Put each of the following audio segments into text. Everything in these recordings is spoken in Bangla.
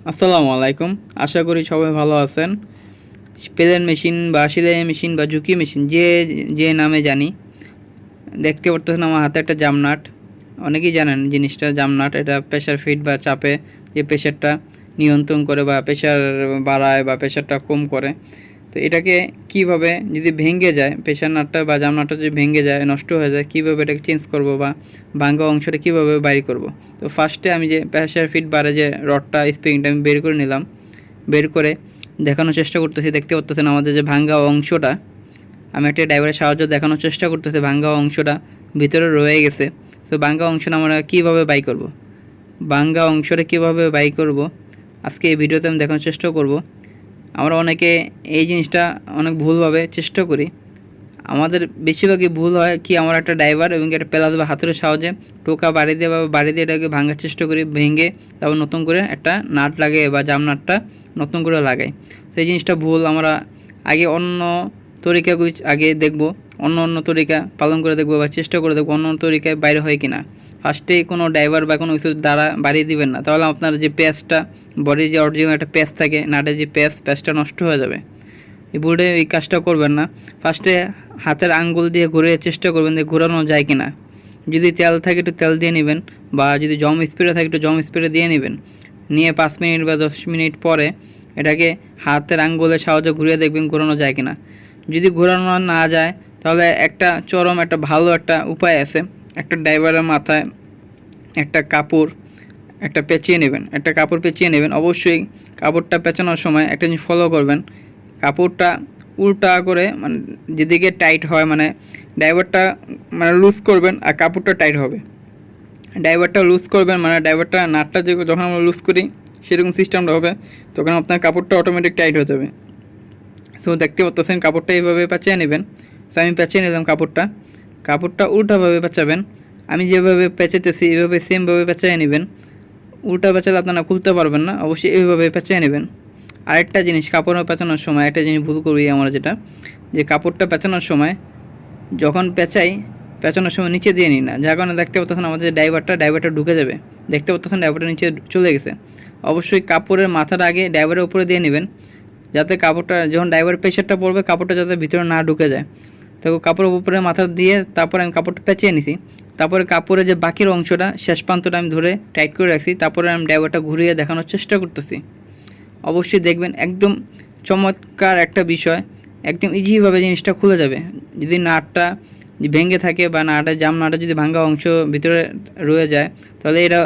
আসসালামু আলাইকুম। আশা করি সবাই ভালো আছেন। প্লেন মেশিন বা সেলাই মেশিন বা ঝুঁকি মেশিন যে যে নামে জানি, দেখতে পারতেছেন আমার হাতে একটা জামনাট। অনেকেই জানেন জিনিসটা জামনাট, এটা প্রেশার ফিট বা চাপে যে প্রেশারটা নিয়ন্ত্রণ করে বা প্রেশার বাড়ায় বা প্রেশারটা কম করে। তো এটাকে কিভাবে যদি ভেঙে যায়, প্রেশার নাটটা বা জামনাটটা যদি ভেঙে যায়, নষ্ট হয়ে যায়, কীভাবে এটাকে চেঞ্জ করব বা ভাঙা অংশটা কীভাবে বাইর করব। তো ফার্স্টে আমি যে প্রেশার ফিট বাড়ে যে রডটা স্প্রিংটা আমি বের করে নিলাম। বের করে দেখানোর চেষ্টা করতেছি। দেখতে পাচ্ছেন আমাদের যে ভাঙ্গা অংশটা, আমি একটা ড্রাইভারের সাহায্যে দেখানোর চেষ্টা করতেছি ভাঙ্গা অংশটা ভিতরে রয়ে গেছে। তো ভাঙ্গা অংশটা আমরা কীভাবে বাই করব, ভাঙ্গা অংশটা কীভাবে বাই করব আজকে এই ভিডিওতে আমি দেখানোর চেষ্টা করব। আমরা অনেকে এই জিনিসটা অনেক ভুলভাবে চেষ্টা করি। আমাদের বেশিরভাগই ভুল হয় কি, আমরা একটা ড্রাইভার এবং একটা প্লাস বা হাতের সাহায্যে টোকা বাড়ি দিয়ে বা বাড়ি দিয়ে এটাকে ভাঙার চেষ্টা করি, ভেঙে তারপর নতুন করে একটা নাট লাগে বা জাম নাটটা নতুন করে লাগাই। সেই জিনিসটা ভুল। আমরা আগে অন্য তরিকাগুলি আগে দেখব, অন্য তরিকা পালন করে দেখবো বা চেষ্টা করে দেখবো অন্য তরিকায় বাইরে হয় কি না। ফার্স্টেই কোনো ড্রাইভার বা কোনো কিছু দ্বারা বাড়িয়ে দিবেন না, তাহলে আপনার যে প্যাচটা, বডির যে অরিজিনাল একটা প্যাচ থাকে, নাটের যে প্যাচটা নষ্ট হয়ে যাবে। এই ভুলে এই কাজটা করবেন না। ফার্স্টে হাতের আঙ্গুল দিয়ে ঘুরে চেষ্টা করবেন যে ঘোরানো যায় কি না। যদি তেল থাকে একটু তেল দিয়ে নেবেন, বা যদি জম স্প্রে থাকে একটু জম স্প্রে দিয়ে নেবেন। নিয়ে 5 মিনিট বা 10 মিনিট পরে এটাকে হাতের আঙ্গুলের সাহায্যে ঘুরিয়ে দেখবেন ঘোরানো যায় কি না। যদি ঘোরানো না যায়, তাহলে একটা চরম একটা ভালো একটা উপায় আছে। একটা ড্রাইভারের মাথায় একটা কাপড় পেঁচিয়ে নেবেন, একটা কাপড় পেঁচিয়ে নেবেন। অবশ্যই কাপড়টা পেঁচানোর সময় একটা জিনিস ফলো করবেন, কাপড়টা উল্টা করে, মানে যেদিকে টাইট হয়, মানে ড্রাইভারটা মানে লুজ করবেন আর কাপড়টা টাইট হবে। ড্রাইভারটা লুজ করবেন মানে ড্রাইভারটা নাটটা যখন আমরা লুজ করি সেরকম সিস্টেমটা হবে, তখন আপনার কাপড়টা অটোমেটিক টাইট হয়ে যাবে। সো দেখতে পাচ্ছেন কাপড়টা এইভাবে পেঁচিয়ে নেবেন। সো আমি পেঁচিয়ে নিলাম কাপড়টা উল্টাভাবে পেঁচাবেন। আমি যেভাবে পেঁচাতেছি এইভাবে সেমভাবে পেঁচিয়ে নেবেন। উল্টা পেঁচালে আপনারা খুলতে পারবেন না, অবশ্যই এইভাবে পেঁচিয়ে নেবেন। আরেকটা জিনিস, কাপড় পেঁচানোর সময় একটা জিনিস ভুল করি আমরা, যেটা যে কাপড়টা পেঁচানোর সময় যখন পেঁচানোর সময় নিচে দিয়ে নিই না, যার কারণে দেখতে পাচ্ছেন আমাদের ড্রাইভারটা ঢুকে যাবে। দেখতে পাচ্ছেন ড্রাইভারটা নিচে চলে গেছে। অবশ্যই কাপড়ের মাথাটা আগে ড্রাইভারের উপরে দিয়ে নেবেন, যাতে কাপড়টা যখন ড্রাইভারের প্রেশারটা পড়বে কাপড়টা যাতে ভিতরে না ঢুকে যায়। তো কাপড়ের উপরে মাথা দিয়ে তারপরে আমি কাপড়টা পেঁচিয়ে নিছি। তারপরে কাপড়ের যে বাকির অংশটা শেষ প্রান্তটা আমি ধরে টাইট করে রাখছি। তারপরে আমি ড্রাইভারটা ঘুরিয়ে দেখানোর চেষ্টা করতেছি। অবশ্যই দেখবেন একদম চমৎকার একটা বিষয়, একদম ইজিভাবে জিনিসটা খুলে যাবে। যদি নাটটা ভেঙে থাকে বা জাম নাটটা যদি ভাঙা অংশ ভিতরে রয়ে যায়, তাহলে এটা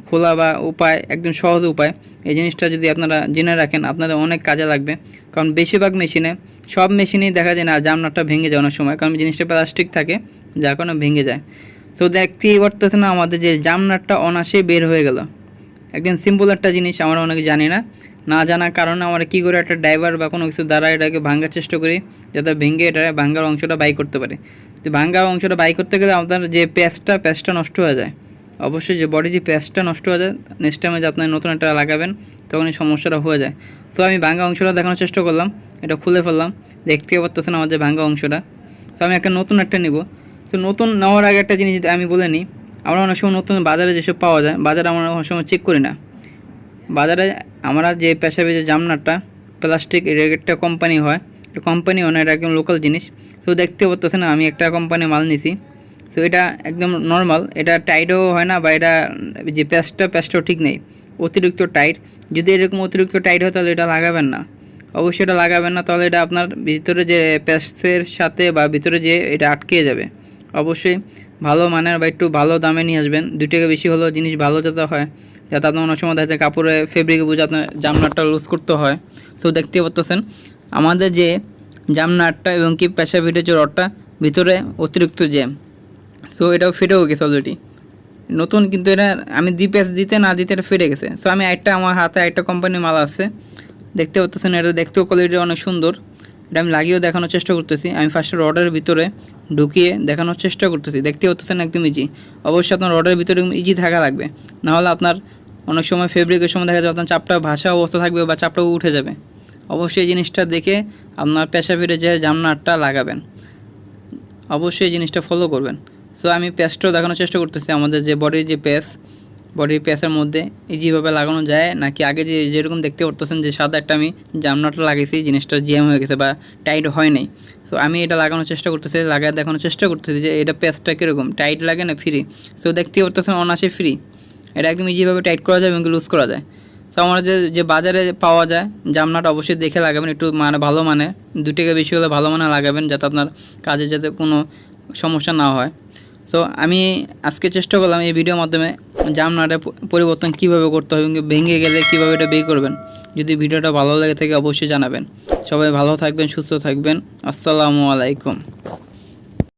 খোলা বা উপায় একদম সহজ উপায়। এই জিনিসটা যদি আপনারা জেনে রাখেন আপনাদের অনেক কাজে লাগবে। কারণ বেশিরভাগ মেশিনে, সব মেশিনেই দেখা যায় না জাম নাটটা ভেঙে যায় অনেক সময়, কারণ জিনিসটা প্লাস্টিক থাকে যার কারণে ভেঙে যায়। তো দেখতেই পারতেছে না আমাদের যে জাম নাটটা অনায়াসেই বের হয়ে গেল। একদম সিম্পল একটা জিনিস, আমরা অনেকে জানি না জানার কারণে আমরা কী করে একটা ড্রাইভার বা কোনো কিছু দ্বারা এটাকে ভাঙার চেষ্টা করি, যাতে ভেঙে এটা ভাঙার অংশটা বাই করতে পারে। তো ভাঙা অংশটা বাই করতে গেলে আপনার যে প্যাচটা নষ্ট হয়ে যায়। অবশ্যই যে বডি যে প্যাচটা নষ্ট হয়ে যায়, নেক্সট টাইমে যে আপনার নতুন একটা লাগাবেন তখন এই সমস্যাটা হয়ে যায়। তো আমি ভাঙা অংশটা দেখানোর চেষ্টা করলাম, এটা খুলে ফেললাম। দেখতে পাচ্ছেন আমার যে ভাঙা অংশটা। তো আমি নতুন একটা নিব। তো নতুন নেওয়ার আগে একটা জিনিস আমি বলে নিই, আমরা অনেক সময় নতুন বাজারে যেসব পাওয়া যায়, বাজারে আমরা অনেক সময় চেক করি না। বাজারে আমরা যে পেশাবে যে জামনাটটা প্লাস্টিক একটা কোম্পানি হয়, এটা কোম্পানিও না, এটা একদম লোকাল জিনিস। তো দেখতে পাচ্ছেন আমি একটা কোম্পানি মাল নিছি। তো এটা একদম নর্মাল, এটা টাইটও হয় না বা এটা যে প্যাচটাও ঠিক নেই, অতিরিক্ত টাইট। যদি এরকম অতিরিক্ত টাইট হয় তাহলে এটা লাগাবেন না, অবশ্যই এটা লাগাবেন না। তাহলে এটা আপনার ভিতরে যে প্যাচের সাথে বা ভিতরে যে এটা আটকে যাবে। অবশ্যই ভালো মানের বা একটু ভালো দামে নিয়ে আসবেন। 2 টাকা বেশি হলেও জিনিস ভালো যাতে হয়, যাতে আপনার অনেক সময় দেখা যায় কাপড়ে ফেব্রিকে বুঝে আপনার জামনাটটা লুজ করতে হয়। সো দেখতে পাচ্ছেন আমাদের যে জামনাটটা এবং কি পেশা ভিডিও যে রডটা ভিতরে অতিরিক্ত জ্যাম, সো এটাও ফেটেও গেছে অলরেডি নতুন, কিন্তু এটা আমি 2 প্যাচ দিতে না দিতে এটা ফেটে গেছে। সো আমি আমার হাতে একটা কোম্পানির মাল আছে, দেখতে পাচ্ছেন এটা দেখতেও কোয়ালিটি অনেক সুন্দর। এটা আমি লাগিয়েও দেখানোর চেষ্টা করতেছি। আমি ফার্স্টে রডের ভিতরে ঢুকিয়ে দেখানোর চেষ্টা করতেছি। দেখতে পাচ্ছেন একদম ইজি। অবশ্যই আপনার রডের ভিতরে ইজি থাকা লাগবে, নাহলে আপনার অনেক সময় ফেব্রিকের সময় দেখা যাবে আপনার চাপটা ভাসা অবস্থা থাকবে বা চাপটাও উঠে যাবে। অবশ্যই এই জিনিসটা দেখে আপনার পেশা ফিরে যে জামনাটটা লাগাবেন, অবশ্যই এই জিনিসটা ফলো করবেন। সো আমি প্যাচটাও দেখানোর চেষ্টা করতেছি, আমাদের যে বডির যে প্যাচ বডির প্যাচের মধ্যে ইজিভাবে লাগানো যায়, নাকি আগে যেরকম দেখতে পারতেছেন যে সাদা একটা আমি জামনাটা লাগিয়েছি, জিনিসটা জ্যাম হয়ে গেছে বা টাইট হয় নাই। সো আমি এটা লাগানোর চেষ্টা করতেছি, লাগায় দেখানোর চেষ্টা করতেছি যে এটা প্যাচটা কীরকম, টাইট লাগে না ফ্রি। সো দেখতে পারতেছেন অনায়াসে ফ্রি, এটা একদম ইজিভাবে টাইট করা যায় এবং লুজ করা যায়। তো আমার যে বাজারে পাওয়া যায় জামনাটা অবশ্যই দেখে লাগাবেন, একটু মানে ভালো মানে 2 টাকা বেশি হলে ভালো মানে লাগাবেন, যাতে আপনার কাজে যাতে কোনো সমস্যা না হয়। সো আমি আজকে চেষ্টা করলাম এই ভিডিওর মাধ্যমে জামনাটা পরিবর্তন কীভাবে করতে হবে এবং ভেঙে গেলে কীভাবে এটা বের করবেন। যদি ভিডিওটা ভালো লেগে থাকে অবশ্যই জানাবেন। সবাই ভালো থাকবেন, সুস্থ থাকবেন। আসসালামু আলাইকুম।